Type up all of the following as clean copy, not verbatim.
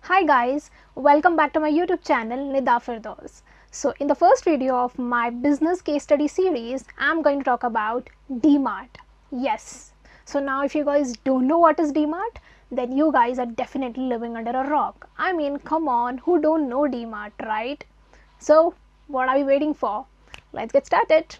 Hi guys, welcome back to my YouTube channel Nida Firdaus. So in the first video of my business case study series, I'm going to talk about DMart. Yes. So now if you guys don't know what is DMart, then you guys are definitely living under a rock. I mean, come on, who don't know DMart, right? So what are we waiting for? Let's get started.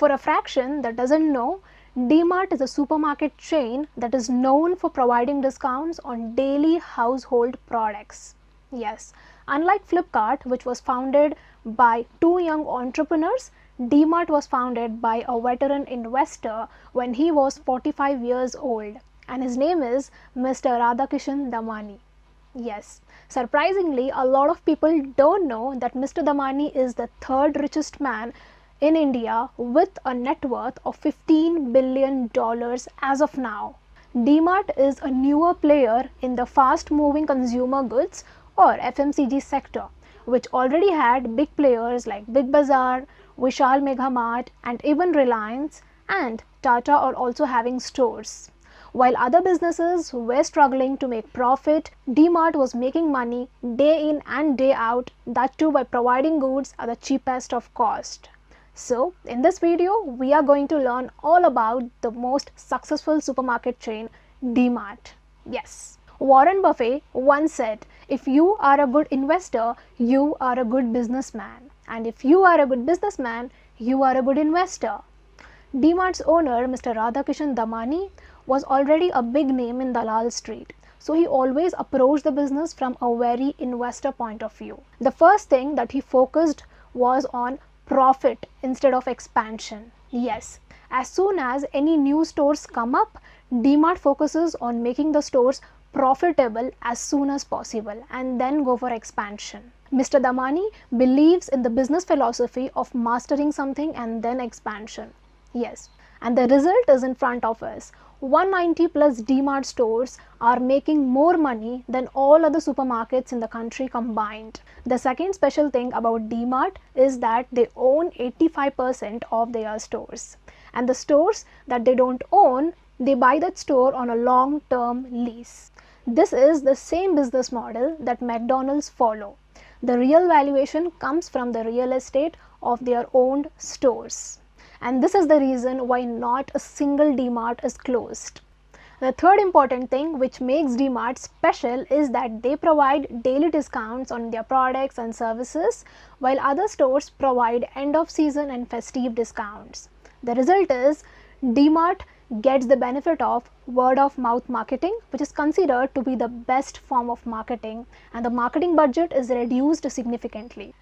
For a fraction that doesn't know, DMart is a supermarket chain that is known for providing discounts on daily household products. Yes, unlike Flipkart, which was founded by two young entrepreneurs, DMart was founded by a veteran investor when he was 45 years old, and his name is Mr. Radhakishan Damani. Yes, surprisingly, a lot of people don't know that Mr. Damani is the third richest man in India with a net worth of $15 billion as of now. DMart is a newer player in the fast moving consumer goods or FMCG sector, which already had big players like Big Bazaar, Vishal Mega Mart, and even Reliance and Tata are also having stores. While other businesses were struggling to make profit, DMart was making money day in and day out, that too by providing goods at the cheapest of cost. So, in this video, we are going to learn all about the most successful supermarket chain, DMart. Yes, Warren Buffett once said, if you are a good investor, you are a good businessman. And if you are a good businessman, you are a good investor. DMart's owner, Mr. Radhakishan Damani, was already a big name in Dalal Street. So he always approached the business from a very investor point of view. The first thing that he focused was on profit instead of expansion. Yes, as soon as any new stores come up, DMart focuses on making the stores profitable as soon as possible and then go for expansion. Mr. Damani believes in the business philosophy of mastering something and then expansion. Yes, and the result is in front of us. 190 plus DMart stores are making more money than all other supermarkets in the country combined. The second special thing about DMart is that they own 85% of their stores. And the stores that they don't own, they buy that store on a long-term lease. This is the same business model that McDonald's follow. The real valuation comes from the real estate of their owned stores. And this is the reason why not a single DMart is closed. The third important thing which makes DMart special is that they provide daily discounts on their products and services, while other stores provide end of season and festive discounts. The result is DMart gets the benefit of word of mouth marketing, which is considered to be the best form of marketing, and the marketing budget is reduced significantly.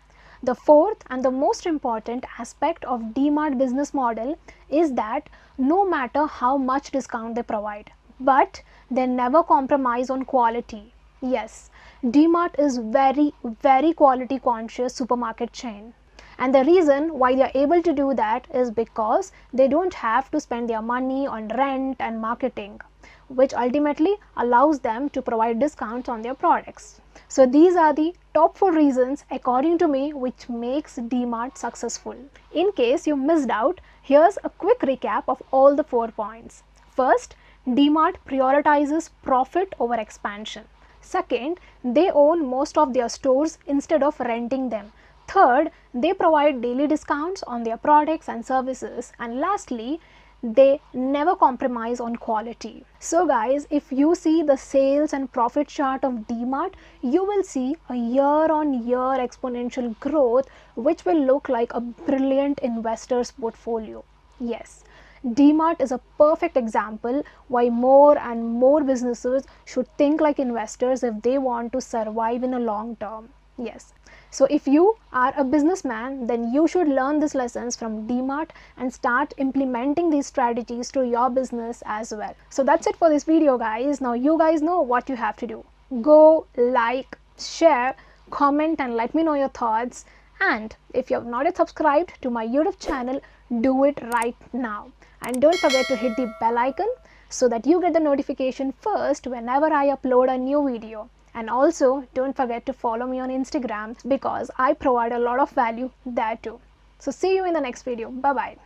The fourth and the most important aspect of DMart business model is that no matter how much discount they provide, but they never compromise on quality. Yes, DMart is very quality conscious supermarket chain. And the reason why they are able to do that is because they don't have to spend their money on rent and marketing, which ultimately allows them to provide discounts on their products. So these are the top 4 reasons according to me which makes DMart successful. In case you missed out, here's a quick recap of all the 4 points. First, DMart prioritizes profit over expansion. Second, they own most of their stores instead of renting them. Third, they provide daily discounts on their products and services. And lastly, they never compromise on quality. So guys, if you see the sales and profit chart of DMart, you will see a year-on-year exponential growth which will look like a brilliant investor's portfolio. Yes, DMart is a perfect example why more and more businesses should think like investors if they want to survive in a long term. Yes. So if you are a businessman, then you should learn these lessons from DMart and start implementing these strategies to your business as well. So that's it for this video guys. Now you guys know what you have to do. Go, like, share, comment and let me know your thoughts. And if you have not yet subscribed to my YouTube channel, do it right now. And don't forget to hit the bell icon so that you get the notification first whenever I upload a new video. And also don't forget to follow me on Instagram because I provide a lot of value there too. So see you in the next video. Bye bye.